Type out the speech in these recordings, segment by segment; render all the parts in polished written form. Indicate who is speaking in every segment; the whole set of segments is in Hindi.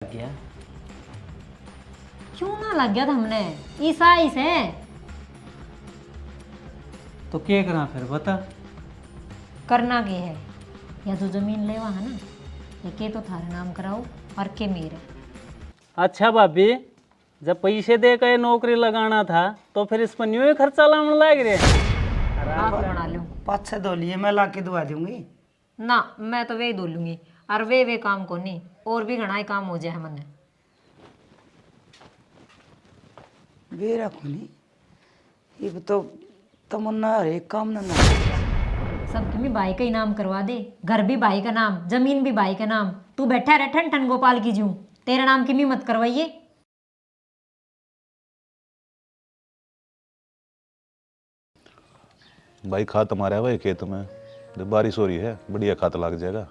Speaker 1: गया।
Speaker 2: क्यों ना लग गया था हमने ईसाई से।
Speaker 1: तो क्या करा फिर बता।
Speaker 2: करना क्या है, या तो जमीन लेवा है ना, ये के तो थारे नाम कराओ और के मेरे।
Speaker 3: अच्छा भाभी, जब पैसे दे के नौकरी लगाना था तो फिर इस पर न्यू ही खर्चा लाने लग रहे।
Speaker 2: आप बना लो।
Speaker 4: 5-6 धोलिए मैं ला के दुआ दूंगी।
Speaker 2: ना मैं तो वे धो लूंगी, और वे काम को नहीं, और भी घना ही काम हो जाए मने।
Speaker 4: वे रखो नहीं, ये तो तमन्ना हर एक काम ना
Speaker 2: सब तुम्हें भाई का ही नाम करवा दे, घर भी भाई का नाम, जमीन भी भाई का नाम। तू बैठा रह ठन ठन गोपाल की जूं, तेरा नाम की मत करवाइए।
Speaker 5: भाई खाद मारा है भाई खेत में, जब बारिश हो रही है बढ़िया खाद लग जाएगा।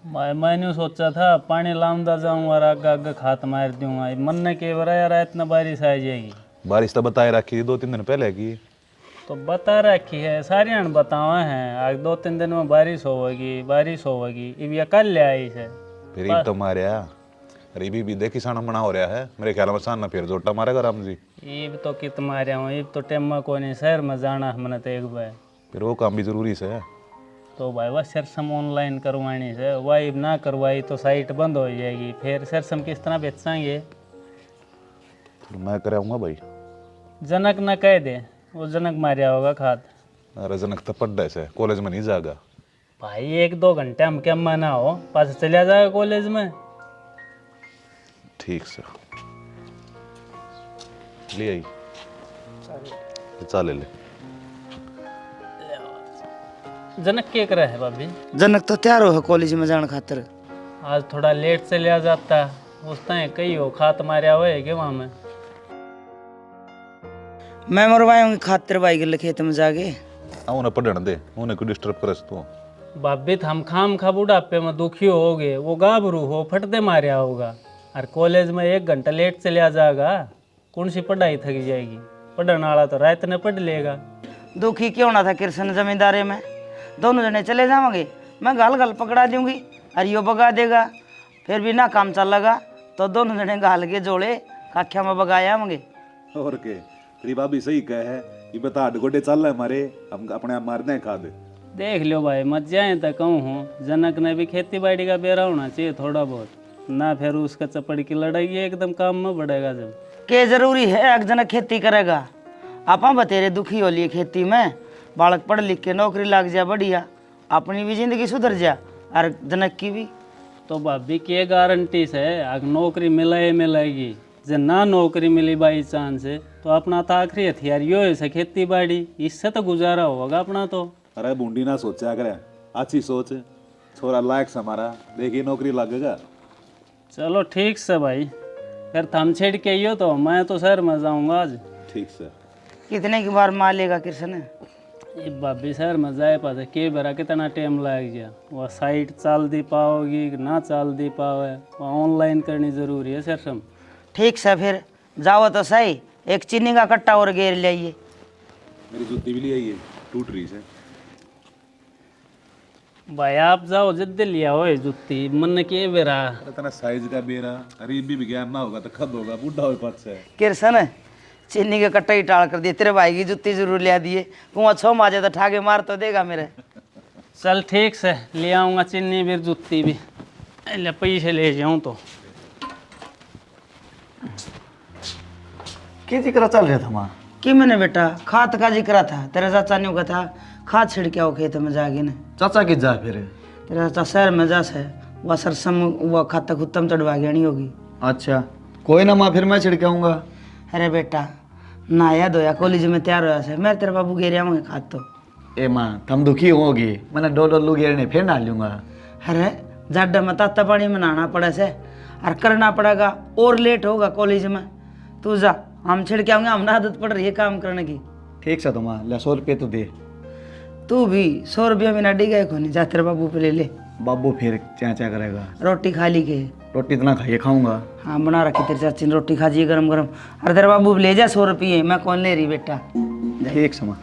Speaker 3: मैंने सोचा था पानी लामदा जाऊँ और आगे आगे खात मार दूंगा। मन ने के यार इतना बारिश आ जाएगी।
Speaker 5: बारिश तो बताए रखी 2-3 दिन पहले की।
Speaker 3: तो बता रखी है, सारी ने बतावा है आज 2-3 दिन में बारिश होगी। अब ये कल ले आई है
Speaker 5: फिर ईब तो मारिया, अरे भी देख किसान मना हो रहा है मेरे ख्याल में सान ना फिर जोटा मारेगा राम जी।
Speaker 3: ईब तो कित मारिया हूँ, ईब तो टेम को नहीं शहर में जाना मैंने तो एक बार।
Speaker 5: फिर वो काम भी जरूरी से है।
Speaker 3: तो भाई वह सरसम ऑनलाइन करवानी से, वही ना करवाई तो साइट बंद हो जाएगी, फिर सरसम किस तरह बेचेंगे।
Speaker 5: फिर मैं कराऊंगा भाई।
Speaker 3: जनक न कह दे, वो जनक मारिया होगा खाद।
Speaker 5: अरे जनक तो पढ़ से कॉलेज में नहीं जाएगा
Speaker 3: भाई 1-2 घंटे हम क्या मना हो, पास चला जाएगा कॉलेज में।
Speaker 5: ठीक से ले आई ले
Speaker 3: जनक क्या करे है भाभी?
Speaker 4: जनक तो तैयार हो कॉलेज में जाने खातर।
Speaker 3: आज थोड़ा लेट से लिया जाता, उस टाइम कही हो खात मारिया हुए कि वहाँ में।
Speaker 4: मैं मरवाऊंगी खातर भाई के खेत में जाके।
Speaker 5: उन्हें पढ़ने दे, उन्हें कोई डिस्टर्ब करे तो।
Speaker 3: भाभी हम खाम खा बुढ़ापे में दुखी हो गए, वो गाभरू हो फटते मारिया होगा, और कॉलेज में 1 घंटा लेट से लिया जाएगा, कौन सी पढ़ाई थक जाएगी। पढ़ने वाला तो रात ने पढ़ लेगा।
Speaker 4: दुखी क्यों ना था कृष्ण जमींदारे में, दोनों जने चले जाओगे, मैं गाल गाल पकड़ा दूंगी और यो बगा देगा। फिर भी ना काम चलेगा तो दोनों जने गाल के जोड़े काख्या में बगाया होंगे।
Speaker 5: और के तेरी भाभी सही कहे है, ये बता अडगोडे चल रहे हमारे, हम अपने आप मारने हैं खाद।
Speaker 3: देख लो भाई, मत जाए तो कहूँ हूँ, जनक ने भी खेती बाड़ी का बेरा होना चाहिए थोड़ा बहुत ना, फिर उसका चपड़ की लड़ाई एकदम काम में बढ़ेगा। जब
Speaker 4: के जरूरी है एक जना खेती करेगा, आपा बतेरे दुखी हो लिए खेती में, बालक पढ़ लिख के नौकरी लग जा बढ़िया, अपनी भी जिंदगी सुधर जा और जनक की भी।
Speaker 3: तो भाभी की गारंटी से आग नौकरी मिलेगी, जब ना नौकरी मिली बाई चांस से तो अपना तो आखिरी हथियार यो है खेती बाड़ी, इससे तो गुजारा होगा अपना तो।
Speaker 5: अरे बूंदी ना सोचा करे, अच्छी सोच, छोरा लायक से हमारा, देखिए नौकरी लगेगा।
Speaker 3: चलो ठीक से भाई, फिर थम छेड़ के आइयो तो मैं तो शहर में जाऊँगा आज।
Speaker 5: ठीक से
Speaker 4: कितने की बार मार लेगा कृष्ण?
Speaker 3: ये भाभी शहर में जाए पाते के बरा कितना टाइम लग गया, वह साइट चाल दी पाओगी ना चाल दी पावे, वह ऑनलाइन करनी जरूरी है सर।
Speaker 4: ठीक से फिर जाओ तो सही, एक चीनी का कट्टा और घेर ले आइए।
Speaker 5: मेरी जूती भी ले आई है, टूट रही से।
Speaker 3: भाई आप जाओ जिद्द लिया हो जुत्ती, मन के बेरा
Speaker 5: इतना साइज का बेरा, अरे भी ज्ञान ना होगा तो खद होगा, बूढ़ा हो पास से।
Speaker 4: कृष्ण चीनी के कट्टा ही टाल कर दिए, तेरे भाई की जूती जरूर ले दिए, कुआं छो माजे तो ठाके मार तो देगा मेरे।
Speaker 3: चल ठीक से ले आऊँगा चीनी भी जुत्ती भी, ले पैसे ले जाऊँ तो।
Speaker 1: क्या जिक्र चल रहा था माँ?
Speaker 4: कि मैंने बेटा खाद का जिक्र था, तेरा चाचा ने कहा था खाद छिड़के आओ खेत में जाके ने।
Speaker 1: चाचा की जा फिर?
Speaker 4: तेरा चाचा शहर में जा से, वह सरसम वह खाता खुत्तम चढ़वा गया नहीं होगी।
Speaker 1: अच्छा कोई ना माँ, फिर मैं छिड़के आऊँगा।
Speaker 4: अरे बेटा नहाया धोया कॉलेज में तैयार होया से, मैं तेरे बाबू घेरे आऊँगे खाद तो।
Speaker 1: ए माँ तुम दुखी होगी, मैंने 2 लू गिरने फिर डाल लूँगा।
Speaker 4: अरे जाडा में ताता पानी में नहाना पड़े से और करना पड़ेगा, और लेट होगा कॉलेज में। तू जा, हम छिड़के आऊँगे, हमने आदत पड़ रही है काम करने की।
Speaker 1: ठीक से तो माँ, ले 100 रुपये तो दे।
Speaker 4: तू भी 100 रुपया बिना डिगाए को नहीं, जा तेरे बाबू पे ले ले।
Speaker 1: बाबू फिर क्या करेगा?
Speaker 4: रोटी खा ली के?
Speaker 1: रोटी इतना खाइए खाऊंगा।
Speaker 4: हाँ बना रखी तेरी चाची ने, रोटी खा जी गरम गरम। अरे तेरे बाबू ले जा 100 रुपये, मैं कौन ले रही बेटा।
Speaker 1: ठीक से माँ।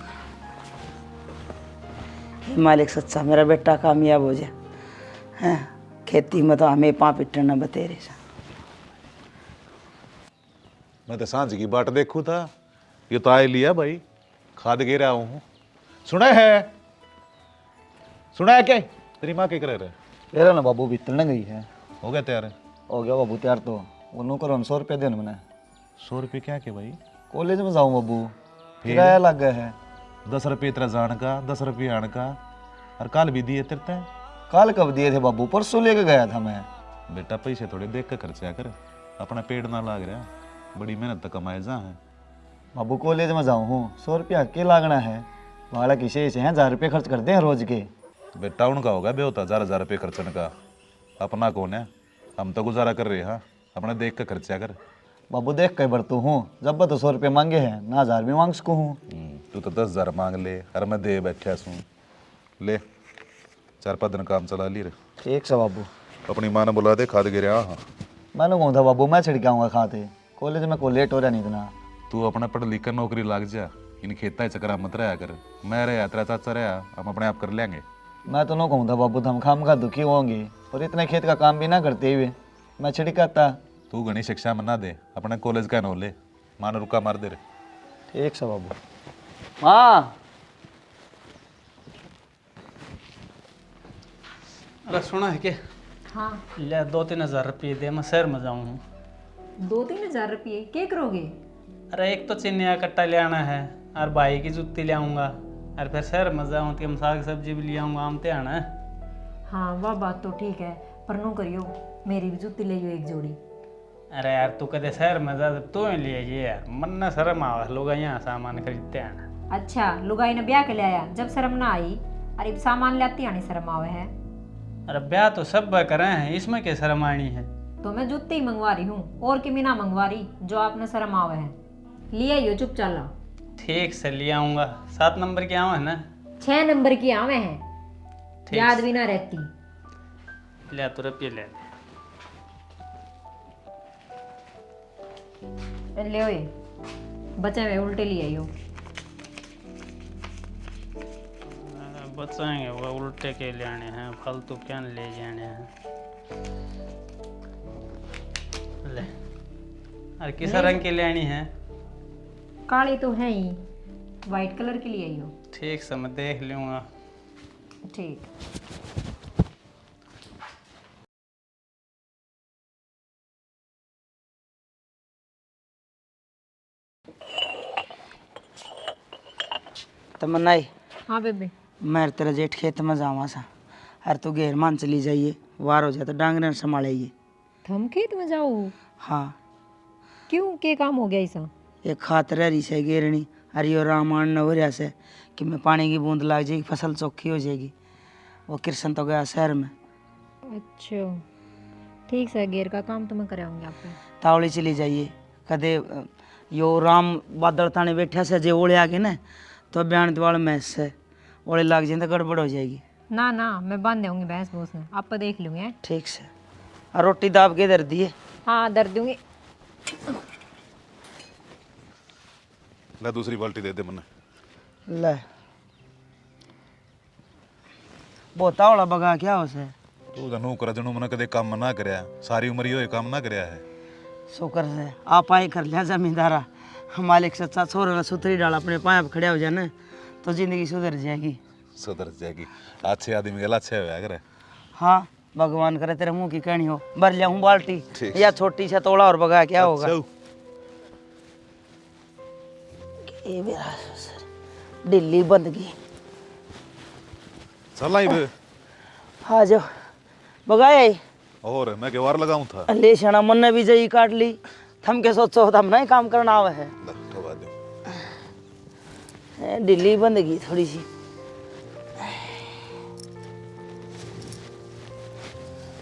Speaker 4: मालिक सच्चा मेरा बेटा कामयाब हो जाए। हैं खेती में तो हमें पाँव पिटना बतेरे सा।
Speaker 5: मैं तो सांझ की बाट देखूं था, ये तो आए लिया भाई, खाद गिरा हूँ। सुना है क्या? तेरी माँ क्या कर रहे?
Speaker 1: तेरा ना बाबू भीतर न गई है।
Speaker 5: हो गया तैयार?
Speaker 1: हो गया बाबू तैयार तो। वो नौकर 100 रुपये देने मैंने।
Speaker 5: 100 रुपये क्या के भाई?
Speaker 1: कॉलेज में जाऊँ बाबू, किराया लग गया है।
Speaker 5: 10 रुपये तेरा जान का, 10 रुपये आने का, और काल भी दिए तेरे।
Speaker 1: कल कब दिए थे बाबू? परसों लेके गया था मैं।
Speaker 5: बेटा पैसे थोड़े देख कर खर्चा कर, अपना पेट ना लाग रहा, बड़ी मेहनत तो कमाए जा है।
Speaker 1: बाबू कॉलेज में जाऊँ हूँ, 100 रुपया के लागना है। वाला किसे से हैं 1000 रुपये खर्च करते हैं रोज के।
Speaker 5: बेटा उनका होगा बेहोता 1000 रुपये खर्चने का, अपना कौन है? हम तो गुजारा कर रहे हैं, अपना देख कर खर्चा कर।
Speaker 1: बाबू देख के बरतू हूँ, जब तो 100 रुपये मांगे हैं ना 1000 भी मांग सकूँ हूँ।
Speaker 5: तू तो 10,000 मांग ले, और मैं दे बैठा सूँ। ले 4-5 दिन काम चला ली रे।
Speaker 1: ठीक से बाबू।
Speaker 5: अपनी माँ ने बुला दे, खाद गिरा। हाँ
Speaker 1: मैंने कहा था बाबू मैं छिड़के आऊँगा खाते, कॉलेज में को लेट हो रहा नहीं इतना।
Speaker 5: तू अपना पढ़ लिख कर नौकरी लाग जा, इन खेता चक्कर मत रहा कर। मैं रहा, तेरा चाचा रहा, हम अपने आप कर लेंगे।
Speaker 1: मैं तो ना कहूँ था बाबू, हम खाम खा दुखी होंगे और इतने खेत का काम भी ना करते हुए मैं छिड़काता।
Speaker 5: तू घनी शिक्षा में ना दे, अपने कॉलेज का नो ले, मान रुका मार दे रे।
Speaker 1: ठीक से बाबू। हाँ
Speaker 3: अरे सुना है क्या?
Speaker 2: हाँ,
Speaker 3: ले 2-3 हज़ार रुपये दे, मैं शहर में जाऊँ।
Speaker 2: 2-3 हज़ार रुपये क्या करोगे?
Speaker 3: अरे एक तो चिन्निया कट्टा ले आना है, और भाई की जूती ले आऊँगा, और फिर शहर में जाऊँ तो हम साग सब्जी भी ले आऊँगा, आमते आना है।
Speaker 2: हाँ वह बात तो ठीक है, पर नो करियो मेरी भी जूती ले एक जोड़ी।
Speaker 3: अरे यार तू कदे शहर में जा, तू ही ले ये यार, मन न शर्म आवा, लोग यहाँ सामान खरीदते हैं।
Speaker 2: अच्छा लुगाई ने ब्याह के ले आया, जब शर्म ना आई, अरे सामान लाती आनी शर्म आवे है।
Speaker 3: अरे ब्याह तो सब करे हैं, इसमें क्या शर्म आनी है?
Speaker 2: तो मैं जूती ही मंगवा रही हूँ, और किमी ना मंगवा रही जो आपने शर्म आवे है। ले आइयो चुप चाला।
Speaker 3: ठीक से ले आऊँगा। 7 नंबर के आवा है ना?
Speaker 2: 6 नंबर की आवे हैं,
Speaker 3: ठीक
Speaker 2: याद भी ना रहती।
Speaker 3: ले तो रुपये ले
Speaker 2: ले ओए, बचे हुए उल्टे ले आइयो।
Speaker 3: बचाएंगे वो उल्टे के ले आने हैं, फालतू क्या ले जाने हैं। ले, अरे किस रंग के ले आनी है?
Speaker 2: काली तो है ही, वाइट कलर की ले आइयो।
Speaker 3: ठीक से मैं देख लूँगा।
Speaker 2: ठीक।
Speaker 4: तमन्नाई,
Speaker 2: हाँ बेबे।
Speaker 4: मैं तेरा जेठ खेत में जावा सा, अरे तू घेर मान चली जाइए, वार हो जाए तो डांगरे संभालिए।
Speaker 2: थम खेत में जाओ?
Speaker 4: हाँ,
Speaker 2: क्यों, क्या काम हो गया ऐसा?
Speaker 4: एक खातर रही से घेरनी, अरे यो रामायण न हो रहा से कि मैं पानी की बूंद लग जाएगी, फसल चौखी हो जाएगी। वो कृष्ण तो गया शहर में।
Speaker 2: अच्छा ठीक है, गेर का काम तो मैं कराऊंगी आपको।
Speaker 4: तावड़ी चली जाइए, कदे यो राम बादल थाने बैठा से जे ओले आगे ना, तो बयान दिवाल में से ओले लग जाए तो गड़बड़ हो जाएगी।
Speaker 2: ना ना, मैं बांध दूंगी भैंस भूस में, आप देख लूंगी।
Speaker 4: ठीक से, और रोटी दाब के दर दिए।
Speaker 2: हाँ दर दूंगी।
Speaker 5: ले दूसरी बाल्टी दे दे मन्ने।
Speaker 4: ले बहुत तावड़ा बगा क्या उसे।
Speaker 5: तू तो नौकर जनू मैंने कदे काम ना करया, सारी उम्र यो काम ना करया है।
Speaker 4: शुक्र से आप आए कर लिया जमींदारा, मालिक सच्चा छोरा सुथरी डाल अपने पाए पे खड़े हो जाए ना, तो जिंदगी सुधर जाएगी।
Speaker 5: सुधर जाएगी, अच्छे आदमी के अच्छे होया करे।
Speaker 4: हाँ भगवान करे तेरे मुंह की कहनी हो, भर लिया हूँ बाल्टी
Speaker 5: ठीक।
Speaker 4: या छोटी सा तोड़ा और बगा क्या होगा। ये मेरा ससुर दिल्ली बंदगी।
Speaker 5: चल आई बे।
Speaker 4: हाँ जो बगाया
Speaker 5: और मैं केवार लगाऊं था।
Speaker 4: ले शना मन ने भी जई काट ली, थम के सोचो हम नहीं काम करना आवे है।
Speaker 5: ठोवा दो।
Speaker 4: दिल्ली बंदगी थोड़ी सी।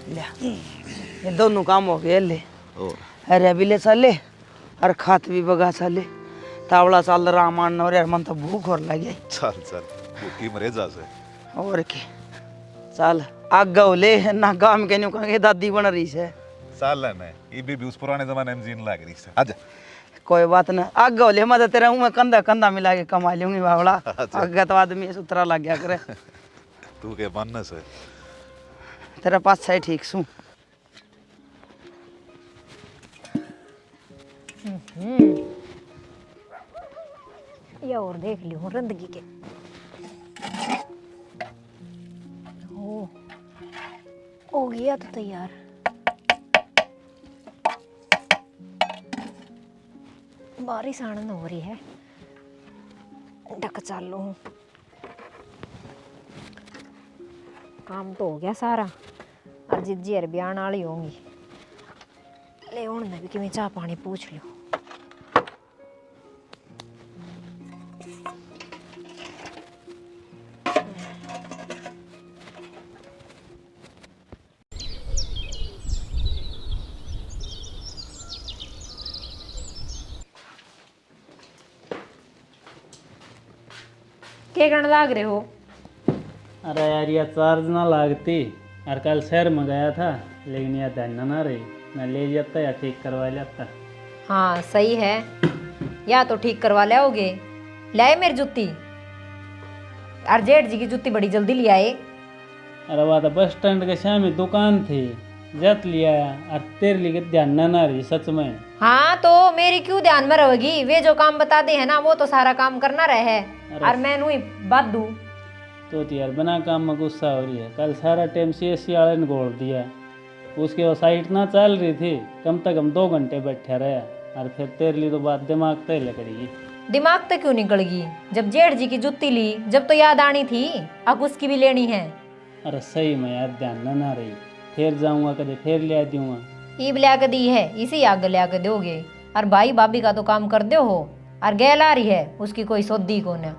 Speaker 4: ले ये दोनों काम हो गए ले।
Speaker 5: और
Speaker 4: अरे अभी ले चले और खात भी बगा चले, तावड़ा चाल रामायण और यार मन तो भूख और लगे।
Speaker 5: चल चल भूखी मरे जा से।
Speaker 4: और के चल आग ले ना काम के न्यू कहेंगे दादी बन रही से।
Speaker 5: चल ना, ये भी उस पुराने जमाने में जीन लाग रही से। आजा।
Speaker 4: कोई बात ना, आग ले मैं तेरा हूँ, मैं कंधा कंधा मिला के कमा लूंगी बावड़ा। आग तो आदमी सुतरा लग गया करे।
Speaker 5: तू के बनने से
Speaker 4: तेरा पास है ठीक सू।
Speaker 2: ये और देख लियो रंदगी के। हो गया तो तैयार। बारिश आनंद हो रही है, ढक चालू हूँ। काम तो हो गया सारा, और जिज्जी हर ब्याह वाली होंगी। ले हूँ मैं भी कि चाह पानी पूछ लो। क्या करने लाग रहे हो?
Speaker 3: अरे यार ये चार्ज ना लागती यार, कल शहर में गया था लेकिन यार ध्यान ना रही, मैं ले जाता या ठीक करवा लेता।
Speaker 2: हाँ सही है, या तो ठीक करवा लाओगे। लाए मेरी जूती, और जेठ जी की जूती बड़ी जल्दी ले आए।
Speaker 3: अरे वह तो बस स्टैंड के सामने दुकान थी, जत लिया और तेरे लिए ध्यान ना रही सच में।
Speaker 2: हाँ तो मेरी क्यों ध्यान में रहेगी? वे जो काम बता दे है ना वो तो सारा काम करना रहे है, और मैं नू ही बात दू।
Speaker 3: तो यार बिना काम में गुस्सा हो रही है। कल सारा टाइम सीएससी वाले ने घोल दिया, उसके वो साइट ना चल रही थी, कम से कम 2 घंटे बैठे रहे, और फिर तेरे लिए तो बात दिमाग तय लकड़ेगी।
Speaker 2: दिमाग तो क्यों निकलेगी? जब जेठ जी की जूती ली जब तो याद आनी थी, अब उसकी भी लेनी है।
Speaker 3: अरे सही में यार ध्यान ना रही, फिर जाऊंगा कभी फिर ले दूंगा।
Speaker 2: ईब लिया के दी है, इसी आग लिया के दोगे। और भाई भाभी का तो काम कर दो हो, और गैल आ रही है उसकी कोई सौदी को न।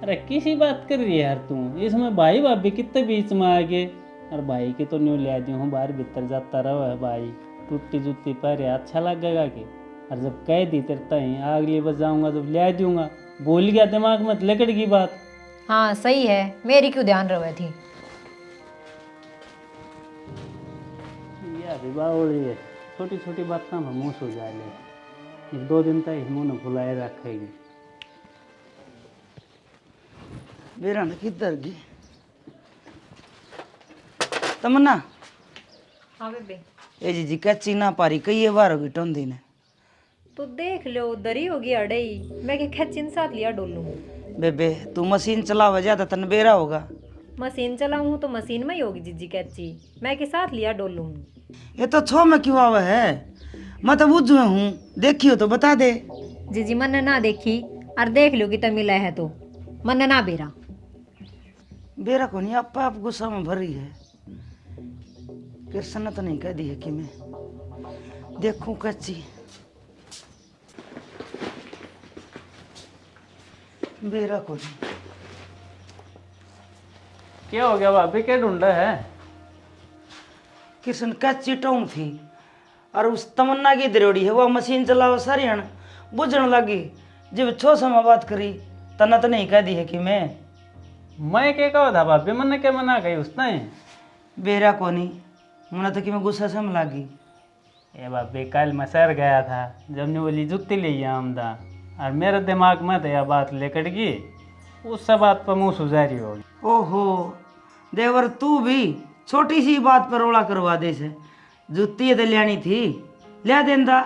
Speaker 3: अरे किसी बात कर रही है यार तू, इसमें भाई भाभी कितने बीच में आ गए। और भाई की तो न्यू ले दी हूँ, बाहर भीतर जाता रहो है भाई, टूटी जूती पर अच्छा लगेगा कि। और जब कह दी तेरे तई अगली बार जाऊंगा जब ले दूंगा, भूल गया दिमाग में लकड़ की बात।
Speaker 2: हाँ सही है, मेरी क्यों ध्यान रहे थी।
Speaker 3: यार बावली है, छोटी छोटी बात ना मुँह सो जा ले, 1-2 दिन तक मुँह न फुलाए रखेगी।
Speaker 4: बेरा ने किधर गई तमन्ना?
Speaker 2: हाँ बेबे।
Speaker 4: ए जी कच्ची ना पारी कई बार होगी टोंदी ने।
Speaker 2: तो देख लो दरी होगी अड़ई, मैं के खचिन साथ लिया डोलू।
Speaker 4: बेबे तू मशीन चलावा ज्यादा तन बेरा होगा।
Speaker 2: मशीन चलाऊं तो मशीन में ही होगी जिज्जी कैची, मैं के साथ लिया डोलू।
Speaker 4: ये तो छो में क्यों आवे है? मैं तो बुझ हूँ, देखियो तो बता दे।
Speaker 2: जीजी मन ना देखी और देख लो कि तब मिला है तो मन ना बेरा।
Speaker 4: बेरा को नहीं आप गुस्सा में भरी है। कृष्ण ने तो नहीं कह दी है कि मैं देखूं कच्ची। बेरा को नहीं।
Speaker 3: क्या हो गया भाभी, क्या ढूंढा है?
Speaker 4: कृष्ण कच्ची टोंग थी और उस तमन्ना की दरोड़ी है, वो मशीन चलावा सारी हन बुझने लगी। जब छो समय बात करी तना तो नहीं कह दी है कि मैं
Speaker 3: क्या कहा था भाभी, मैंने क्या मना कही उसने?
Speaker 4: बेरा को नहीं, मैंने तो कि मैं गुस्सा से लगी।
Speaker 3: ये भाभी कल मैं शहर गया था, जब ने बोली जुत्ती ले आमदा, और मेरे दिमाग में तो यह बात लेकर गई, उस सब बात पर मुँह सुजारी होगी।
Speaker 4: ओहो देवर तू भी छोटी सी बात पर रोड़ा करवा दे से। जुत्ती तो लेनी थी, ले देंदा।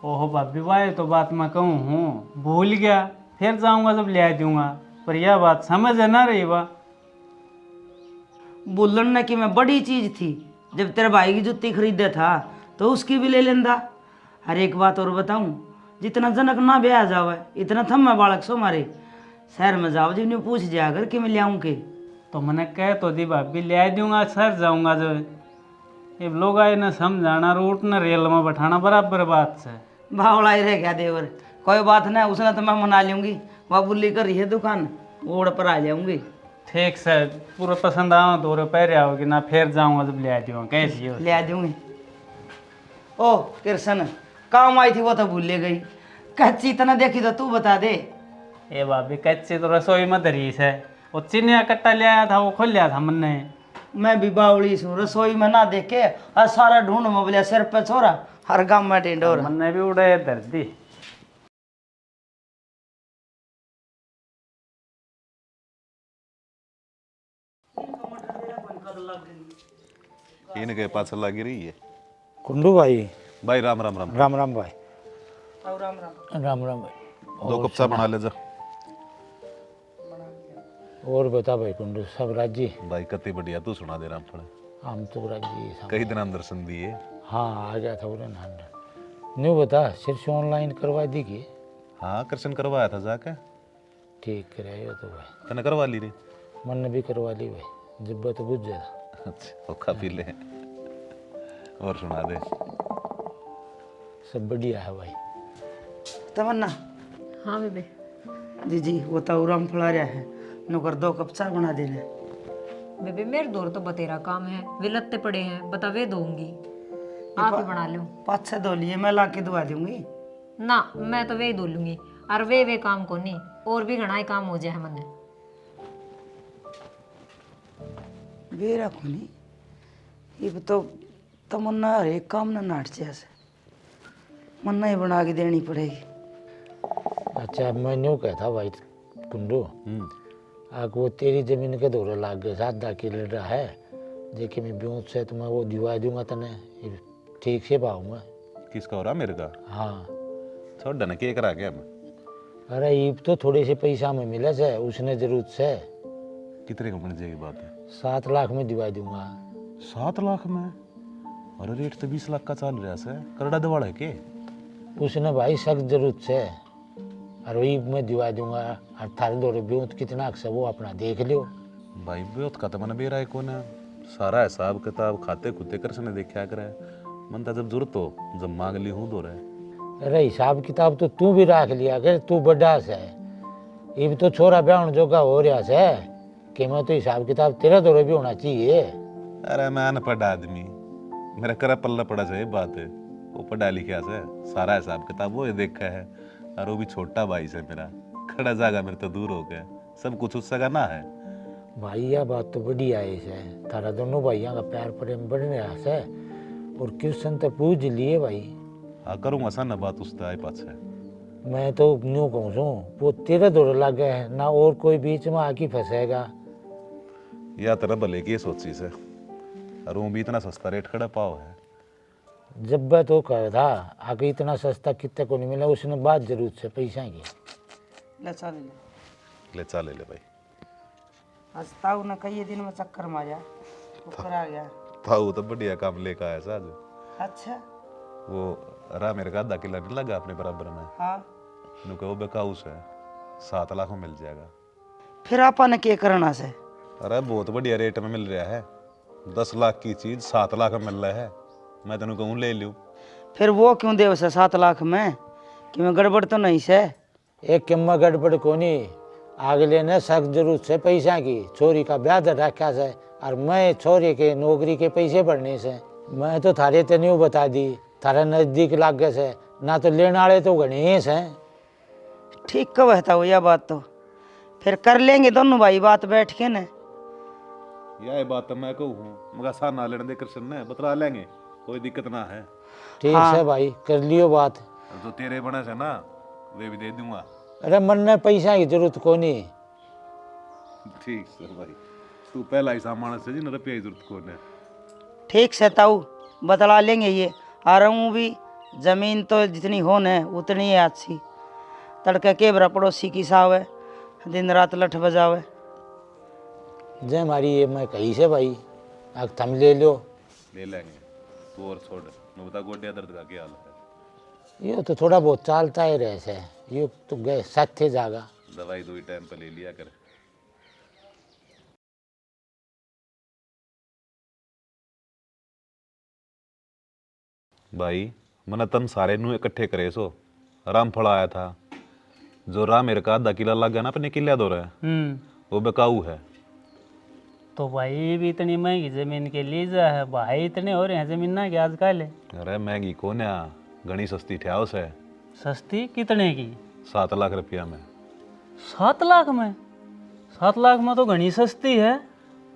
Speaker 3: ओहो भाभी भाई तो बात मैं कहूँ हूँ, भूल गया, फिर जाऊंगा जब ले दूंगा, पर यह बात समझ ना रही बा।
Speaker 4: बोलन ना कि मैं बड़ी चीज थी, जब तेरे भाई की जुत्ती खरीदे था तो उसकी भी ले लेंदा। हर एक बात और बताऊं, जितना जनक ना ब्याह जावे इतना थम मैं बालक सो मारे शहर में जाओ जी पूछ जा अगर कि मैं ले आऊं के।
Speaker 3: तो मैंने कह तो दी भाभी ले दूंगा, शहर जाऊंगा जो ये लोग आए ना समझाना, रूट न रेल में बैठाना बराबर बात से।
Speaker 4: भावड़ा ही रह गया देवर, कोई बात नहीं, उसने तो मैं मना लूंगी। वह बुल्ली कर रही है दुकान, ओढ़ पर आ जाऊंगी।
Speaker 3: ठीक से पूरा पसंद आओ तो पैर आओगी ना, फिर जाऊंगा जब ले दूंगा, कैसी हो?
Speaker 4: ले दूंगी। ओ कृष्ण काम आई थी वो तो भूल गई, कच्ची तना देखी तो तू बता दे।
Speaker 3: ये भाभी कच्ची तो रसोई में धरी है, वो चिनिया कट्टा ले आया था वो खोल लिया था मैंने।
Speaker 4: मैं भी बावड़ी सू, रसोई में ना देखे और सारा ढूंढ में बोलिया सिर पे छोरा हर गांव में टेंडोर।
Speaker 3: मैंने भी उड़े धर दी।
Speaker 5: इनके पास लगी रही है।
Speaker 6: कुंडू भाई।
Speaker 5: भाई राम राम राम।
Speaker 6: राम राम भाई।
Speaker 4: और राम राम।
Speaker 6: राम राम भाई।
Speaker 5: 2 कप चाय बना ले जा।
Speaker 6: और बता भाई कुंडू सब राजी?
Speaker 5: भाई कति बढ़िया, तू सुना दे राम फल।
Speaker 6: हम तो राजी सब।
Speaker 5: कई दिन दर्शन दिए।
Speaker 6: हाँ आ गया था उन्हें नांडा। न्यू बता सिर से ऑनलाइन करवा दी कि?
Speaker 5: हाँ कृष्ण करवाया था जाके।
Speaker 6: ठीक कराए हो तो भाई।
Speaker 5: तने करवा ली रे?
Speaker 6: मन ने भी करवा ली भाई, जिब्बा तो बुझ जाता।
Speaker 5: अच्छा वो खा पी ले। और सुना दे।
Speaker 6: सब बढ़िया है भाई।
Speaker 4: तमन्ना
Speaker 2: हाँ बेबे।
Speaker 4: जी वो तो राम फड़ा रहा है, नौकर 2 कप चाय बना देने।
Speaker 2: बेबे मेरे दौर तो बतेरा काम है, वे लत्ते पड़े हैं, बता वे दूंगी, आप ही बना लो।
Speaker 4: 5-6 धो लिए, मैं ला के धुआ दूंगी।
Speaker 2: ना मैं तो वे ही धो लूंगी, और वे काम को नहीं, और भी घना ही काम हो जाए मने।
Speaker 4: वे रखो नहीं, ये तो तमन्ना हर एक काम ना नाट जैसे मन्ना ही बना के देनी पड़ेगी।
Speaker 6: अच्छा मैं न्यू कहता भाई कुंडू, आग वो तेरी जमीन के दौरे लाग गए 7 किलो रहा है, देखिए मैं ब्यूत से तो मैं वो दिवा दूंगा तने, ठीक से पाऊंगा।
Speaker 5: किसका हो रहा मेरे का?
Speaker 6: हाँ
Speaker 5: छोड़ डन के करा गया मैं।
Speaker 6: अरे ईब तो थोड़े से पैसा में मिले से, उसने जरूरत से।
Speaker 5: कितने का बन जाएगी बात है?
Speaker 6: 7 लाख में दिवा दूंगा।
Speaker 5: 7 लाख में? अरे रेट तो 20 लाख का चल रहा है, करड़ा दवाड़ है के?
Speaker 6: उसने भाई सख्त जरूरत से, और वही मैं दिवा दूंगा। और थारे दौरे ब्यूत कितना अक्सर वो अपना देख लियो।
Speaker 5: भाई ब्योत का तो मन बेरा है कौन है, सारा हिसाब किताब खाते खुते कर सने देखा करे। मन था जब जरूरत हो जब मांग ली हूँ दो रहे।
Speaker 6: अरे हिसाब किताब तो तू भी रख लिया कर, तू बड़ा से। ये तो छोरा ब्याह जोगा हो रहा से कि मैं तो हिसाब किताब तेरा दौरे भी होना चाहिए।
Speaker 5: अरे मैं अनपढ़ आदमी, मेरा कर पल्ला पड़ा चाहिए बात है। वो पढ़ा लिखा से सारा हिसाब किताब वो देखा है, और वो भी छोटा भाई से मेरा, खड़ा जागा मेरे तो दूर हो गया, सब कुछ उसका का ना है।
Speaker 6: भाई यह बात तो बढ़िया है से, थारा दोनों भाइयों का प्यार प्रेम बढ़ रहा से, और क्वेश्चन तो पूछ लिए भाई।
Speaker 5: हाँ करूँगा सा ना बात उसका आए पास है।
Speaker 6: मैं तो न्यू कहूँ सू वो तेरे दौरे लग गए है ना, और कोई बीच में आके फंसेगा।
Speaker 5: या तरह भले की ये सोची से, और वो भी इतना सस्ता रेट खड़ा पाओ है।
Speaker 6: जब मैं तो कह था आगे इतना सस्ता कितने को नहीं मिला, उसने बात जरूरत से पैसा की।
Speaker 4: ले चल
Speaker 5: ले चा ले ले भाई।
Speaker 4: आज ताऊ ना कई दिन में चक्कर मारा, ऊपर आ गया।
Speaker 5: ताऊ तो बढ़िया काम लेकर आया साज।
Speaker 4: अच्छा
Speaker 5: वो रहा मेरे का 10 किलो नहीं लगा अपने बराबर में।
Speaker 4: हाँ,
Speaker 5: नु कहो बेकाउस है, 7 लाख में मिल जाएगा।
Speaker 4: फिर आपा ने क्या करना से?
Speaker 5: अरे बहुत बढ़िया रेट में मिल रहा है, 10 लाख की चीज 7 लाख में मिल रहा है। मैं तेन कहूँ ले लूँ।
Speaker 4: फिर वो क्यों दे उसे 7 लाख में, कि मैं गड़बड़ तो नहीं से?
Speaker 6: एक किम्मा गड़बड़ को नहीं, अगले ने सख्त जरूरत से पैसा की, छोरी का ब्याह दर रखा से, और मैं छोरी के नौकरी के पैसे बढ़ने से मैं तो थारे ते न्यू बता दी, थारे नजदीक लाग गए से ना, तो लेने वाले तो गणेश हैं।
Speaker 4: ठीक कब है ताऊ यह बात, तो फिर कर लेंगे दोनों भाई बात बैठ के न।
Speaker 5: यह बात तो मैं कहूँ मगर सा ना लेने दे कृष्ण ने बतला लेंगे, कोई दिक्कत ना है।
Speaker 6: ठीक है भाई कर लियो बात।
Speaker 5: और जो तेरे बने से ना वे भी दे दूंगा।
Speaker 6: अरे मन ने पैसा की जरूरत को नहीं।
Speaker 5: ठीक है भाई, तू पहला ही सामान से जी न रुपया की जरूरत को ने।
Speaker 4: ठीक से ताऊ बतला लेंगे ये। आ रहा हूँ भी, जमीन तो जितनी हो न उतनी ही अच्छी। तड़के के बरा पड़ोसी की सावे, दिन रात लठ बजावे।
Speaker 6: जय हमारी ये मैं कही से भाई, अब थम ले लो।
Speaker 5: ले लेंगे, तू और छोड़। मैं बता गोड्या दर्द का क्या हाल है?
Speaker 6: ये तो थोड़ा बहुत चलता ही रहे से, ये तो गए साथे जागा।
Speaker 5: दवाई 2 टाइम पे ले लिया कर। भाई मैंने तन सारे नू इकट्ठे करे सो रामफल आया था, जो राम मेरे का 10 किला लग गया ना अपने किले दो रहे, वो बेकाऊ है।
Speaker 3: तो भाई भी इतनी महंगी जमीन के लीजा है भाई, इतने हो रहे हैं जमीन ना कि आजकल।
Speaker 5: अरे महंगी कौन है, घनी सस्ती ठहर से।
Speaker 3: सस्ती कितने की?
Speaker 5: 7 लाख रुपया में।
Speaker 3: 7 लाख में? 7 लाख में तो घनी सस्ती है,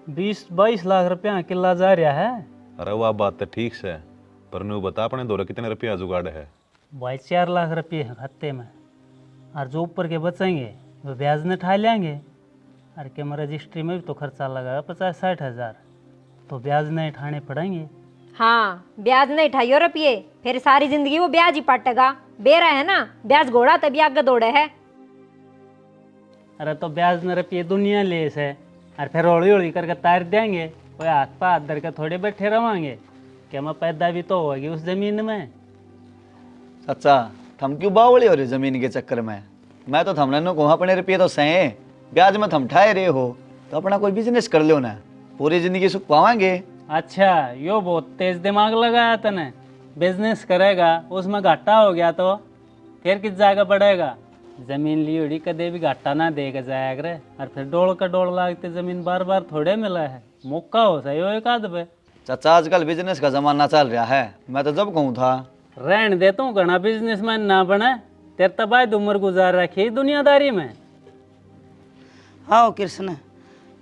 Speaker 3: 20-22 लाख रुपया किला जा रहा है।
Speaker 5: अरे वह बात तो ठीक से, पर नू बता अपने दौरे कितने रुपया जुगाड़ है?
Speaker 3: भाई 4 लाख रुपये हैं खाते में, और जो ऊपर के बचेंगे वो ब्याज ने ठा लेंगे, और कैमरा रजिस्ट्री में भी तो खर्चा लगा 50-60 हज़ार, तो ब्याज नहीं ठाने पड़ेंगे।
Speaker 2: हाँ, ब्याज नहीं 2.5 रुपये, फिर सारी जिंदगी वो ब्याज ही पाटेगा। बेरा है ना, ब्याज घोड़ा तभी आगे दौड़े है।
Speaker 3: अरे तो ब्याज न रुपये दुनिया ले से, और फिर हौली हौली करके तार देंगे, कोई हाथ पा हाथ धर के थोड़े बैठे रवांगे। क्या मैं पैदा भी तो होगी उस जमीन में।
Speaker 1: चाचा थम क्यों बावली हो रही जमीन के चक्कर में? मैं तो थमने को अपने रुपये तो सहे, ब्याज में थम ठाए रहे हो तो अपना कोई बिजनेस कर लो ना, पूरी जिंदगी सुख पावांगे।
Speaker 3: अच्छा, यो बहुत तेज दिमाग लगाया तने। बिजनेस करेगा उसमें घाटा हो गया तो फिर किस जाएगा बढ़ेगा। जमीन ली उड़ी कदे भी घाटा ना देगा जाया करे, और फिर 1.5 लाख जमीन बार बार थोड़े मिला है, मौका हो सही हो एक आध पे।
Speaker 1: चाचा आजकल बिजनेस का जमाना चल रहा है, मैं तो जब कहूँ था।
Speaker 3: रहने देता हूँ, घना बिजनेसमैन ना बने, तेरे तबाह उम्र गुजार रखी दुनियादारी में।
Speaker 4: हाँ कृष्ण,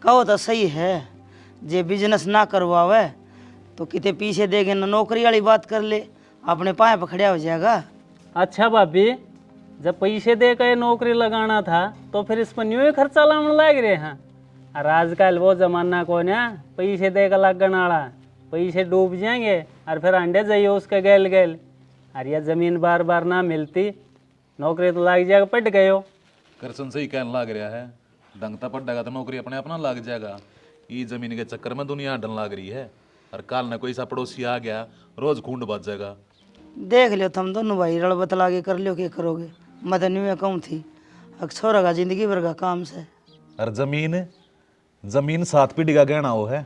Speaker 4: कहो तो सही है, जे बिजनेस ना करवावे तो किते पीछे देगे ना नौकरी वाली बात कर ले, अपने पाए पर खड़ा हो जाएगा।
Speaker 3: अच्छा भाभी, जब पैसे दे के नौकरी लगाना था तो फिर इस पर न्यू ही खर्चा लाने लग रहे हैं। और आजकल वो जमाना कौन है पैसे दे के लगन वाला, पैसे डूब जाएंगे और फिर अंडे जाइए उसके गैल गैल। और यह जमीन बार बार ना मिलती, नौकरी तो लग जाएगा, पट गए हो।
Speaker 5: करसन सही कहने लग रहा है, डंगता पड़ेगा तो नौकरी अपने अपना लग जाएगा। ये जमीन के चक्कर में दुनिया डन लग रही है, और काल न कोई सा पड़ोसी आ गया रोज खूंड बच जाएगा।
Speaker 4: देख लियो तुम दोनों भाई, रड़ बतला के कर लियो, क्या करोगे। मैं तो न्यू कहूँ थी, अक्सर का जिंदगी भर का काम से।
Speaker 5: और जमीन 7 पीढ़ी का गहना हो है,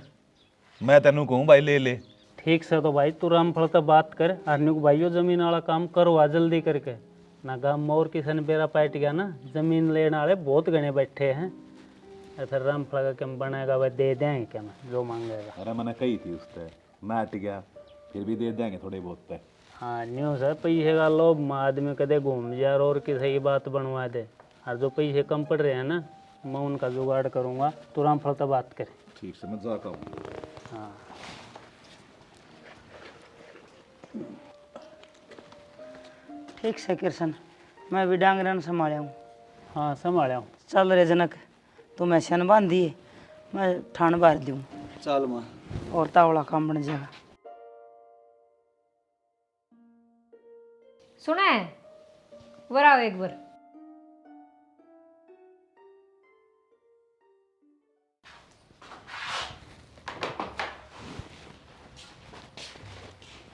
Speaker 5: मैं तेनू कहूँ भाई ले ले।
Speaker 3: ठीक से तो भाई तू रामफल से बात कर, और न्यू भाइयों जमीन वाला काम करवा जल्दी करके ना। गाँव में और किसी ने बेरा पाट गया ना, जमीन लेने वाले बहुत गणे बैठे हैं। और फिर रामफल का क्या बनेगा वह दे देंगे क्या, मैं जो मांगेगा।
Speaker 5: अरे मैंने कही थी उससे, मैं हट गया, फिर भी दे देंगे थोड़े बहुत पे।
Speaker 3: हाँ न्यू सर, पैसे का लोभ में आदमी कदे घूम जाए और किसी की बात बनवा दे। और जो पैसे कम पड़ रहे हैं ना, मैं उनका जुगाड़ करूँगा, तो रामफल से बात करें।
Speaker 5: ठीक से मैं जाता हूँ।
Speaker 3: हाँ
Speaker 4: ठीक से कृष्ण, मैं भी डांगरन संभाला हूँ।
Speaker 3: हाँ संभाला हूँ।
Speaker 4: चल रे जनक, तू मैं शन बांध दिए, मैं ठाण बार दूँ,
Speaker 1: चल माँ।
Speaker 4: और तावड़ा काम बन जाएगा।
Speaker 2: सुना है, वर आओ एक बार।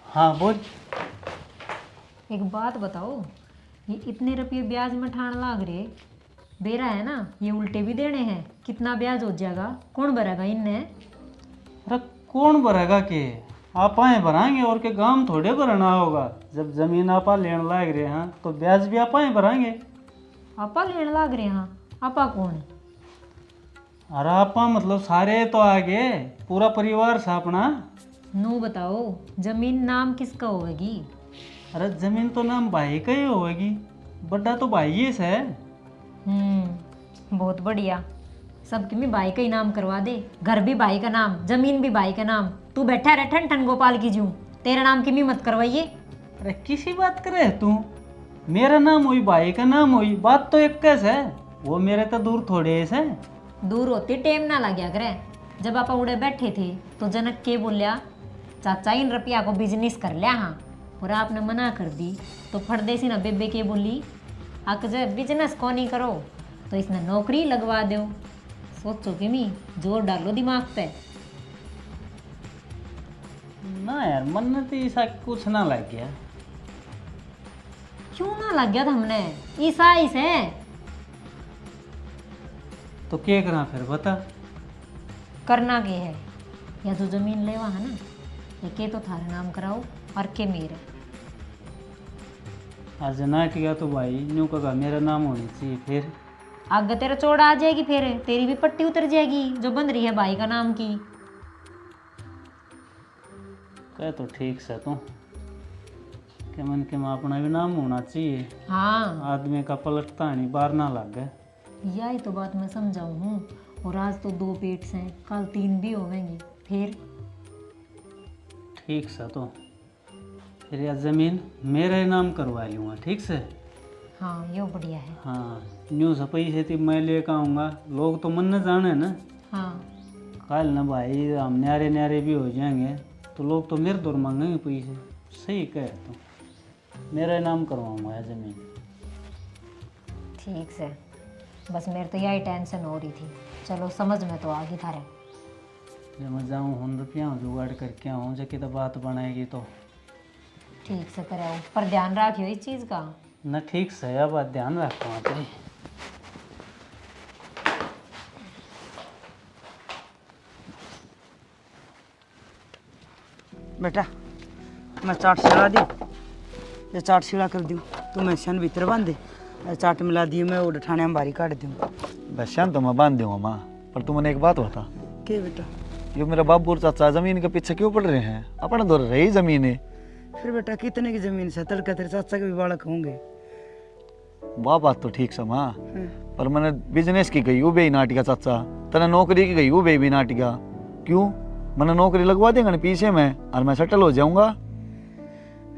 Speaker 3: हाँ बोल।
Speaker 2: एक बात बताओ, ये इतने रुपये ब्याज में ठाण लाग रहे, बेरा है ना, ये उल्टे भी देने हैं। कितना ब्याज हो जाएगा, कौन भरेगा इनने?
Speaker 3: अरे कौन भरेगा के, आप आए भराएंगे और के गांव थोड़े भरना होगा। जब जमीन आपा लेने लाग रहे हैं तो ब्याज भी आप आए भराएंगे।
Speaker 2: आपा लेने लाग रहे हैं? आपा कौन है?
Speaker 3: अरे आपा मतलब सारे तो आगे, पूरा परिवार सा अपना।
Speaker 2: नू बताओ, जमीन नाम किसका होगी?
Speaker 3: अरे जमीन तो नाम भाई का ही होगी, बड़ा तो भाई ही से।
Speaker 2: बहुत बढ़िया, सब तुम्हें भाई का ही नाम करवा दे। घर भी भाई का नाम, जमीन भी भाई का नाम। तू बैठा रह ठन ठन गोपाल की जू, तेरा नाम की मत करवाइए।
Speaker 3: अरे किसी बात करे तू, मेरा नाम हुई भाई का नाम हुई, बात तो एक कैसे है, वो मेरे तो दूर थोड़े से।
Speaker 2: दूर होती टेम ना लग्या करे। जब आप उड़े बैठे थे तो जनक के बोलिया, चाचा इन रुपया को बिजनेस कर लिया। हाँ, और आपने मना कर दी तो फटदेसी ना बेबे के बोली, आक जब बिजनेस को नहीं करो तो इसने नौकरी लगवा दो। सोचो कि मी जोर डालो दिमाग पे।
Speaker 3: ना यार, मन में तो ऐसा कुछ ना लग गया।
Speaker 2: क्यों ना लग गया था हमने, ईसाई से।
Speaker 3: तो क्या करा फिर बता।
Speaker 2: करना के है, या जो जमीन लेवा है ना, ये के तो थारे नाम कराओ और के मेरे।
Speaker 3: आज ना किया तो भाई न्यू कहा मेरा नाम होनी चाहिए, फिर
Speaker 2: आगे तेरा चौड़ा आ जाएगी, फिर तेरी भी पट्टी उतर जाएगी जो बंध रही है भाई का नाम की।
Speaker 3: कह तो ठीक से तू के मन के माँ अपना भी नाम होना चाहिए।
Speaker 2: हाँ,
Speaker 3: आदमी का पलटता नहीं, बाहर ना लग गए।
Speaker 2: यही तो बात मैं समझाऊँ हूँ। और आज तो 2 पेट से, कल 3 भी होंगे। फिर
Speaker 3: ठीक से तो फिर यह जमीन मेरे नाम करवा लूँगा, ठीक से।
Speaker 2: हाँ, यो बढ़िया है।
Speaker 3: हाँ, न्यू से पैसे थी मैं लेकर आऊँगा, लोग तो मन न जाने ना।
Speaker 2: हाँ,
Speaker 3: कल ना भाई हम न्यारे न्यारे भी हो जाएंगे तो लोग तो मेरे दूर मांगेंगे पैसे। सही कह तू, मेरा नाम करवाऊंगा यह जमीन।
Speaker 2: ठीक से, बस मेरे तो यही टेंशन हो रही थी। चलो समझ में तो आ गई थारे।
Speaker 3: जब मैं जाऊँ 100 रुपया जुगाड़ करके आऊँ, जबकि तो बात बनाएगी तो
Speaker 2: ठीक से करे, पर ध्यान रखियो इस चीज़ का।
Speaker 3: न। ठीक से अब बात ध्यान रखता हूँ तेरी।
Speaker 4: बेटा मैं चाट सिला दी, ये चाट सिला कर दूँ तो मैं शन भीतर बांध दे, ये चाट मिला दी मैं वो ठाणे में बारी काट दूँ।
Speaker 1: बशान तो मैं बांध दूंगा माँ, पर तू मैंने एक बात बता,
Speaker 4: के बेटा?
Speaker 1: ये मेरा बाबू और चाचा जमीन के पीछे क्यों पड़ रहे हैं? अपना तो रही जमीन है।
Speaker 4: फिर बेटा कितने की जमीन से तड़का तेरे चाचा के भी बालक होंगे।
Speaker 1: वाह बात तो ठीक से माँ, पर मैंने बिजनेस की गई वो बे नाटिका चाचा, तने नौकरी की गई वो बे भी नाटिका। क्यों? मैंने नौकरी लगवा देंगे ना पीछे में और मैं सेटल हो जाऊंगा।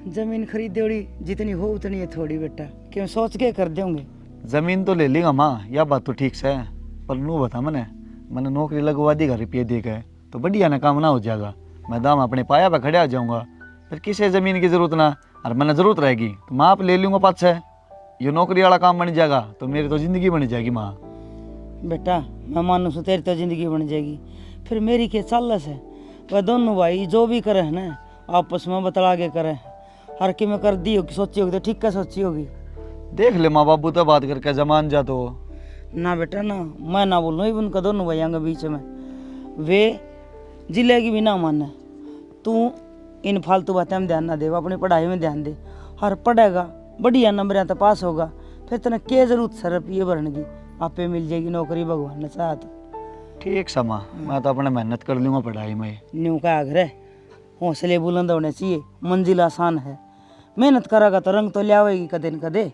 Speaker 4: जमीन खरीद देड़ी जितनी हो उतनी है थोड़ी बेटा, क्यों सोच के कर देंगे।
Speaker 1: जमीन तो ले लेगा माँ, यह बात तो ठीक से है, पर नू बता मैंने नौकरी लगवा दी, रुपये दे गए तो बढ़िया ना काम ना हो जाएगा। मैं दाम अपने पाया पर खड़े आ जाऊंगा, फिर किसी ज़मीन की ज़रूरत ना, और मैंने ज़रूरत रहेगी तो मैं आप ले लूँगा पाँच है। ये नौकरी वाला काम बन जाएगा तो मेरी तो ज़िंदगी बन जाएगी माँ।
Speaker 4: बेटा मैं मानू सो तेरी तो जिंदगी बन जाएगी, फिर मेरी के चालस है। वह दोनों भाई जो भी करे है ना आपस में बतला के करे, हर की में कर दी होगी, सोची होगी तो ठीक है सोची होगी।
Speaker 1: देख ले माँ बाबू तो बात करके जमान जा तो।
Speaker 4: ना बेटा ना, मैं ना बोलूँ उनका दोनों भाइयों के बीच में, वे जिले की भी ना माने। तू इन फालतू बातें में ध्यान ना दे, अपनी पढ़ाई में ध्यान दे। हर पढ़ेगा बढ़िया नंबर तो पास होगा, फिर तेने क्या जरूरत सर रुपये भरने की, आपे मिल जाएगी नौकरी भगवान ने चाहा तो।
Speaker 1: ठीक समा, मैं तो अपने मेहनत कर लूँगा पढ़ाई में।
Speaker 4: न्यू का आग्रह है, हौसले बुलंद होने चाहिए, मंजिल आसान है, मेहनत करेगा तो रंग तो लियावेगी कदे न कदे।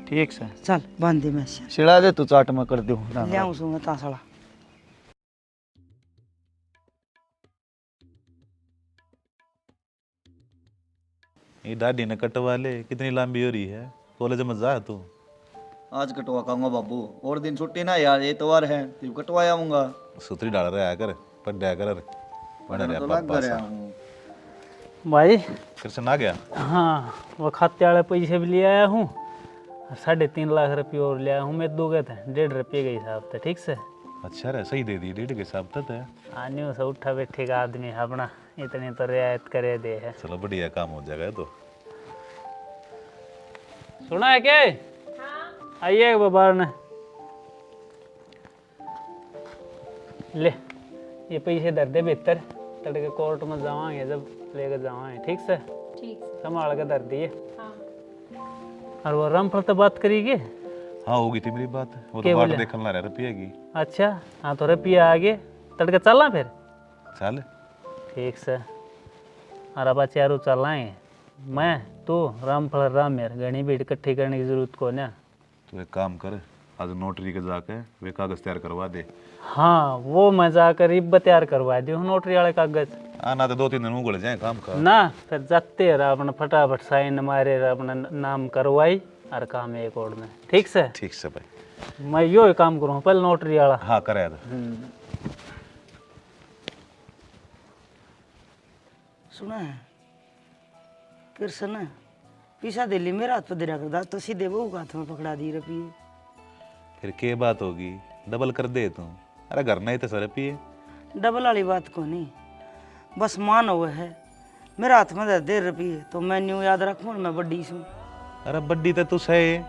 Speaker 1: ठीक से
Speaker 4: चल बांध दे मैं
Speaker 1: सिला दे तू, चाट में कर दूँ।
Speaker 4: ले आऊँ सूंगा तासड़ा।
Speaker 5: ये दाढ़ी ने कटवा ले, कितनी लंबी हो रही है। कॉलेज में जा तू।
Speaker 1: आज कटवा खाऊंगा बाबू, और दिन छुट्टी ना यार, इतवार है तो कटवा आऊंगा।
Speaker 5: सुतरी डाल रहा कर, पढ़ा कर, पढ़ रहा पापा सा।
Speaker 3: भाई
Speaker 5: कृष्ण आ गया।
Speaker 3: हाँ, वो खाते वाले पैसे भी ले आया हूँ, 3.5 लाख रुपये और ले आया हूँ। मैं दो गए थे 1.5 रुपये के हिसाब से। ठीक से
Speaker 5: अच्छा रे, सही दे दी, 1.5 के हिसाब तक है।
Speaker 3: आने से उठा बैठे का आदमी अपना इतनी तो रियायत करे दे है।
Speaker 5: चलो बढ़िया काम हो जाएगा तो।
Speaker 3: सुना है क्या? आइए बाबा ने ले ये पैसे धर दे बेहतर, तड़के कोर्ट में जावांगे जब लेकर जावांगे। ठीक से
Speaker 2: ठीक से।
Speaker 3: संभाल के धर दिए।
Speaker 2: हाँ।
Speaker 3: और वो रामफल तो बात करेगी।
Speaker 5: हाँ होगी थी मेरी बात, वो
Speaker 3: क्या
Speaker 5: तो बाट
Speaker 3: बोले?
Speaker 5: देखने ला रहा रुपये की।
Speaker 3: अच्छा हाँ, तो रुपया आगे तड़के चलना फिर।
Speaker 5: चल
Speaker 3: ठीक से। और अब चारों चलाएंगे, मैं तू रामफल रामेर, घनी भीड़ इकट्ठी करने की जरूरत को ना।
Speaker 5: तू एक काम कर, आज नोटरी के जाके वे कागज तैयार करवा दे।
Speaker 3: हाँ वो मैं जाकर इब तैयार करवा दी हूँ नोटरी वाले कागज।
Speaker 5: ना तो 2-3 दिन उगड़ जाए काम का।
Speaker 3: ना फिर जाते रहा अपना फटाफट साइन मारे रहा, अपना नाम करवाई और काम एक और में। ठीक से
Speaker 5: ठीक से भाई,
Speaker 3: मैं यो ही काम करूँ पहले नोटरी वाला।
Speaker 5: हाँ करे।
Speaker 4: सुना है कृष्ण पीसा दिल्ली मेरा हाथ पर दे रहा करता तो सीधे बहू का हाथ में पकड़ा दी रुपये।
Speaker 5: फिर के बात होगी, डबल कर दे तू। अरे घर नहीं तो सर रुपये।
Speaker 4: डबल वाली बात को नहीं, बस मान हुआ है मेरा हाथ में दे 1.5 रुपये तो मैं न्यू याद रखूँ मैं बड्डी हूँ।
Speaker 5: अरे बड्डी तो तू सही,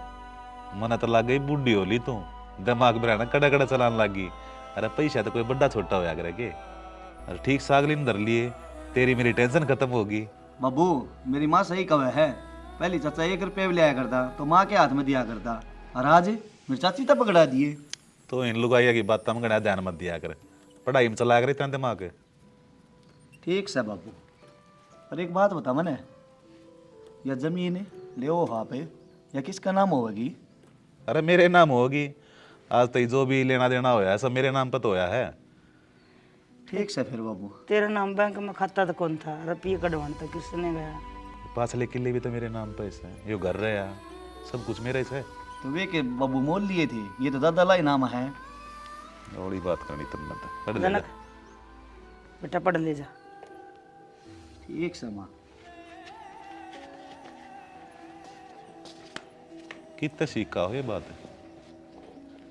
Speaker 5: मना तो लग गई बुढ़ी होली तू, दिमाग में कड़ा कड़ा चलाने लगी। अरे पैसा तो कोई बड़ा छोटा होया करे के। अरे ठीक सागली में धर लिए, तेरी मेरी टेंशन खत्म होगी।
Speaker 1: बाबू मेरी माँ सही कवे है, पहले चाचा 1 रुपये भी लिया करता तो माँ के हाथ में दिया करता, और आज मेरी चाची तो पकड़ा दिए।
Speaker 5: तो इन लुगाइया की बात तम गणा ध्यान मत दिया कर, पढ़ाई में चला कर इतना दिमाग।
Speaker 1: ठीक से बाबू, पर एक बात बता मैंने, यह जमीन ले वहाँ पे या किसका नाम होगी?
Speaker 5: अरे मेरे नाम होगी, आज तक जो भी लेना देना होया है सब मेरे नाम पर तो होया है।
Speaker 1: ठीक से फिर बाबू।
Speaker 4: तेरा नाम बैंक में खाता तो कौन था, रुपये कटवाने तो किसने गया?
Speaker 5: 5 किले भी तो मेरे नाम पर है, यो घर रहे यार, सब कुछ मेरे से।
Speaker 1: तो वे के बाबू मोल लिए थे, ये तो दादा लाई नाम है।
Speaker 5: बड़ी बात करनी तुमने तो। पढ़ ले
Speaker 4: जनक
Speaker 5: जा।
Speaker 4: बेटा पढ़ ले जा।
Speaker 1: ठीक से माँ।
Speaker 5: कितने सीखा हो ये बात है।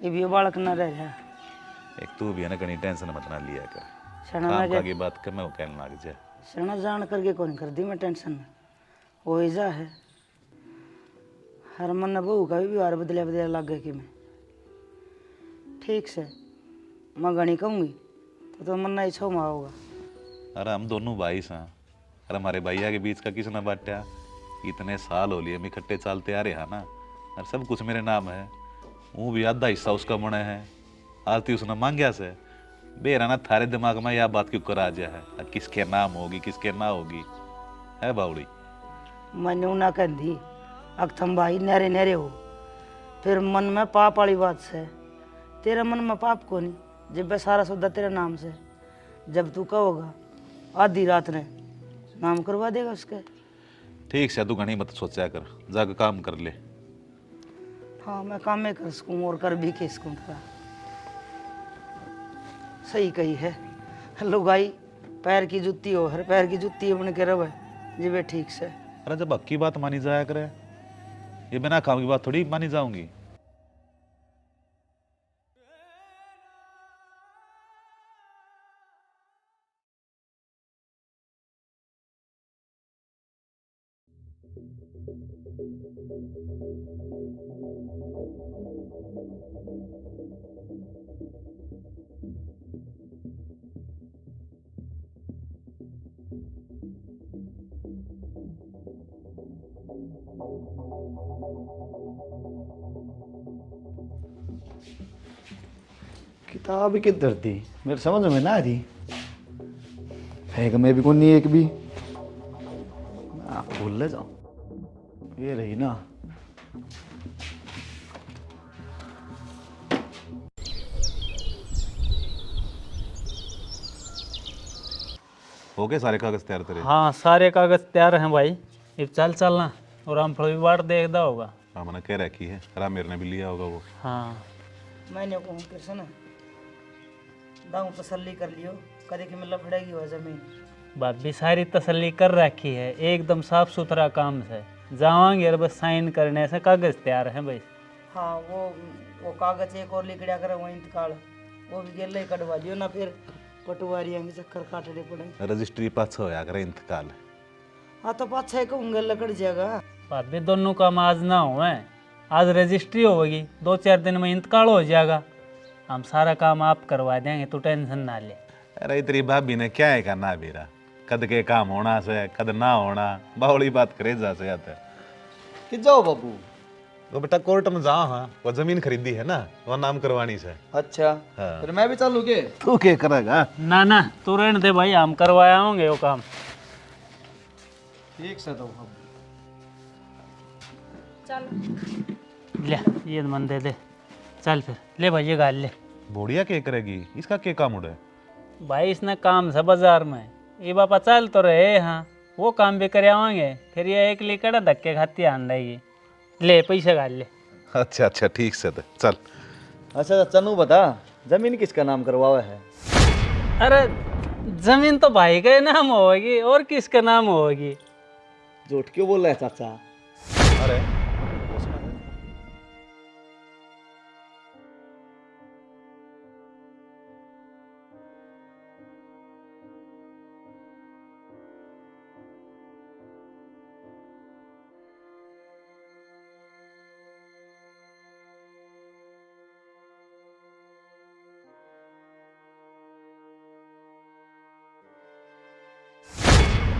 Speaker 4: ये भी बालक न रह जा
Speaker 5: एक तू भी है ना कहीं टेंशन मत ना लिया कर।
Speaker 4: सना
Speaker 5: काम
Speaker 4: ना
Speaker 5: का
Speaker 4: जा
Speaker 5: की बात कर मैं वो कहने लग जाए।
Speaker 4: सना जान करके कौन कर दी मैं टेंशन वो ऐसा है हर मन न बहू का भी व्यवहार बदले बदले लग गया कि मैं ठीक से मैं गणी कहूँगी तो मन ना इच्छा में होगा।
Speaker 5: अरे हम दोनों भाई सा। अरे हमारे भैया के बीच का किसने बांटा। इतने साल हो लिए हम इकट्ठे चलते आ रहे हैं ना। और सब कुछ मेरे नाम है। वो भी आधा हिस्सा उसका बने है। आरती उसने मांगया से बेरा ना थारे दिमाग में यह बात क्यों कर आ जाए है किसके नाम होगी किसके ना होगी है बावड़ी।
Speaker 4: मैंने ना कह दी अब तुम भाई नहरे नहरे हो फिर मन में पाप वाली बात से तेरे मन में पाप को नहीं जब मैं सारा सौदा तेरे नाम से जब तू कहोगा आधी रात ने नाम करवा देगा उसके।
Speaker 5: ठीक से तू घनी मत सोचा कर जाकर काम कर ले।
Speaker 4: हाँ मैं काम में कर सकूँ और कर भी के सकूँ थोड़ा सही कही है। लुगाई पैर की जुत्ती हो हर पैर की जुत्ती बन के रवे जी ठीक से।
Speaker 5: अरे जब हक की बात मानी जाया करे ये बिना काम की बात थोड़ी मानी जाऊंगी।
Speaker 1: किताब ही किधर थी मेरे समझ में ना आ रही। फेंक में भी कोई नहीं एक भी। आप भूल ले जाओ ये रही ना।
Speaker 5: हो गए सारे कागज तैयार तेरे।
Speaker 3: हाँ सारे कागज तैयार हैं भाई। अब चल चलना और हम थोड़ी बार देखदा होगा।
Speaker 5: हाँ मैंने कह रखी है राम मेरे ने भी लिया होगा वो।
Speaker 3: हाँ
Speaker 4: मैंने कहूँ कृष्ण दाऊ तसल्ली कर लियो कदे कि मतलब फड़ेगी वह जमीन।
Speaker 3: बात भी सारी तसल्ली कर रखी है एकदम साफ सुथरा काम से जावांगे और बस साइन करने से कागज तैयार हैं भाई।
Speaker 4: हाँ वो कागज एक और लिखड़ा करे वो इंतकाल वो भी गेले कटवा दियो ना फिर पटवारियाँ के चक्कर काटने पड़े।
Speaker 5: रजिस्ट्री पास होया करे इंतकाल।
Speaker 4: हाँ तो पाछे कहूँगे लकड़ जाएगा।
Speaker 3: बात भी दोनों काम आज ना हुए आज रजिस्ट्री होगी 2-4 दिन में इंतकाल हो जाएगा। हम सारा काम आप करवा देंगे तो टेंशन ना ले।
Speaker 5: अरे तेरी भाभी ने क्या है करना बेरा कद के काम होना से कद ना होना बावड़ी बात करे जा से आते।
Speaker 1: कि जाओ बाबू।
Speaker 5: वो बेटा कोर्ट में जाओ। हाँ वो जमीन खरीदी है ना वो नाम करवानी से।
Speaker 1: अच्छा
Speaker 5: हाँ।
Speaker 1: फिर मैं भी चलू के।
Speaker 5: तू क्या करेगा।
Speaker 3: ना ना तू रहने दे भाई हम करवाया होंगे वो काम।
Speaker 1: ठीक से तो
Speaker 3: ले ये मन दे दे चल फिर ले भाई ये गाल ले।
Speaker 5: बोड़िया क्या करेगी इसका क्या काम उड़े।
Speaker 3: भाई इसने काम से बाजार में ये बापा चल तो रहे। हाँ वो काम भी कर आवांगे फिर ये एक लिकड़ा धक्के खाती आन रहेगी। ले पैसे गाल ले।
Speaker 5: अच्छा अच्छा ठीक से तो चल।
Speaker 1: अच्छा चनू बता जमीन किसका नाम करवावा है।
Speaker 3: अरे जमीन तो भाई का नाम होगी और किसका नाम होगी।
Speaker 1: झूठ क्यों बोल रहा है चाचा।
Speaker 5: अरे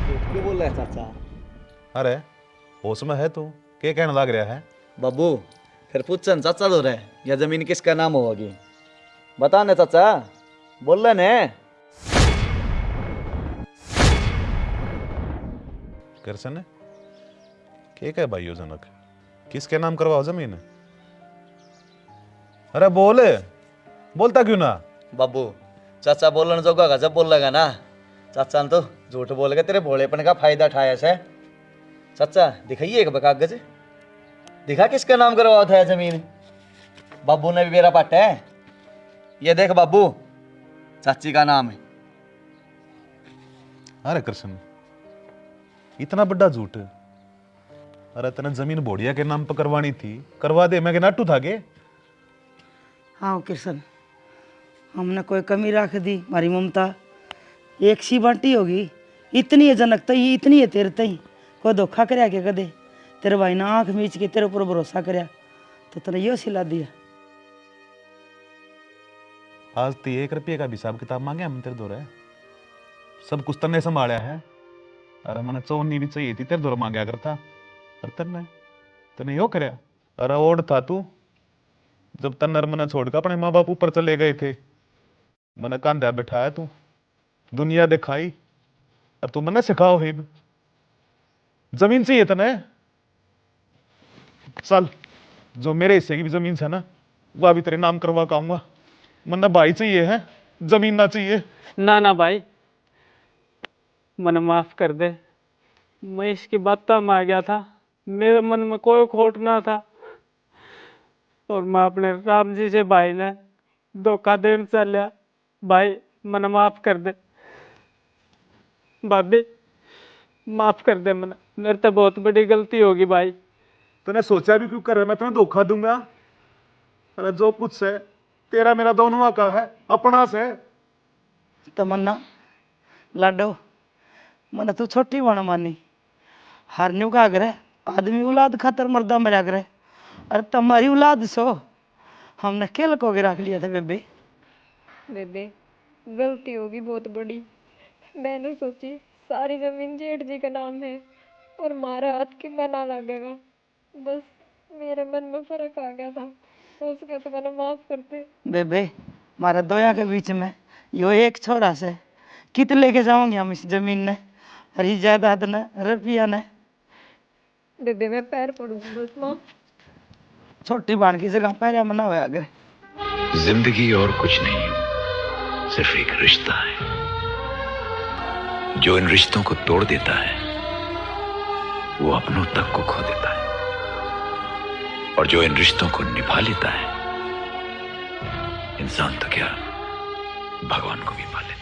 Speaker 1: झूठ क्यों बोल रहा है चाचा।
Speaker 5: अरे होश में है तू क्या कहने लग रहा है।
Speaker 1: बाबू फिर पूछन चाचा तो रहे या जमीन किसका नाम होगी। बता ने चाचा बोल रहे ने।
Speaker 5: कृष्ण क्या है भाई जनक किसके नाम करवाओ जमीन। अरे बोल बोलता क्यों ना।
Speaker 1: बाबू चाचा बोलने जोगा जब बोल लगा ना चाचा ने तो झूठ बोल के तेरे भोलेपन का फायदा उठाया से। चाचा दिखाइए एक कागज दिखा किसका नाम करवाया था जमीन। बाबू ने भी मेरा पाटा है ये देख बाबू चाची का नाम है।
Speaker 5: अरे कृष्ण इतना बड़ा झूठ। अरे तने जमीन बोड़िया के नाम पर करवानी थी, करवा दे। मैं के नाटू था के?
Speaker 4: हाँ किशन, हमने कोई कमी रख दी? हमारी ममता एक सी बांटी होगी। इतनी है जनक तई, इतनी है तेरे तई। कोई धोखा करया के कदे? तेरे भाई ने आंख मीच के तेरे ऊपर भरोसा करया तो तने यो सिला दिया।
Speaker 5: आज तो 1 रुपये का भी हिसाब किताब मांगे हम तेरे दौरे। सब कुछ तने संभाला है। अरे मैंने चौनी भी चाहिए थी तेरे दौरे मांगा करता। अरे तने यो करया। अरे ओढ़ था तू जब तन्नर मना छोड़ कर अपने माँ बाप ऊपर चले गए थे। मैंने कांधा बैठाया तू, दुनिया दिखाई, और तू मैंने सिखाओ ही जमीन चाहिए तने। चल, जो मेरे हिस्से की भी जमीन है ना, वह भी तेरे नाम करवा काऊंगा। मन्ना भाई चाहिए है, जमीन ना चाहिए।
Speaker 3: ना ना भाई, मन माफ कर दे। मैं इसकी बातों में आ गया था, मेरे मन में कोई खोट ना था। और मैं अपने राम जी से भाई ने धोखा देने चलिया। भाई मन माफ कर दे। भाभी माफ कर दे, मन मेरे तो बहुत बड़ी गलती होगी भाई।
Speaker 5: तूने सोचा भी क्यों कर रहा है मैं तुम्हें धोखा दूंगा? अरे जो कुछ है तेरा मेरा दोनों का है, अपना से।
Speaker 4: तमन्ना लाडो, मन तू छोटी बन मानी। हरन्यू का करे आदमी औलाद खातर मर्दा मरा करे। अरे तुम्हारी औलाद सो हमने के लको के रख लिया था बेबे।
Speaker 7: बेबे गलती होगी बहुत बड़ी। मैंने सोची सारी जमीन जेठ जी का नाम है और मारा हाथ की में ना लगेगा। बस मेरे मन में फर्क आ गया था, उसके तो मैंने माफ करते।
Speaker 4: बेबे मारा दोया के बीच में यो एक छोरा से कित लेके जाओगे हम इस जमीन ने, हरी जायदाद ने, रुपया ने।
Speaker 7: बेबे मैं पैर पड़ूंगी बस माँ।
Speaker 4: छोटी बाण की जगह पैर मना हुआ अगर।
Speaker 8: जिंदगी और कुछ नहीं, सिर्फ एक रिश्ता है। जो इन रिश्तों को तोड़ देता है वो अपनों तक को खो देता है, और जो इन रिश्तों को निभा लेता है इंसान तो क्या भगवान को भी पा लेता है।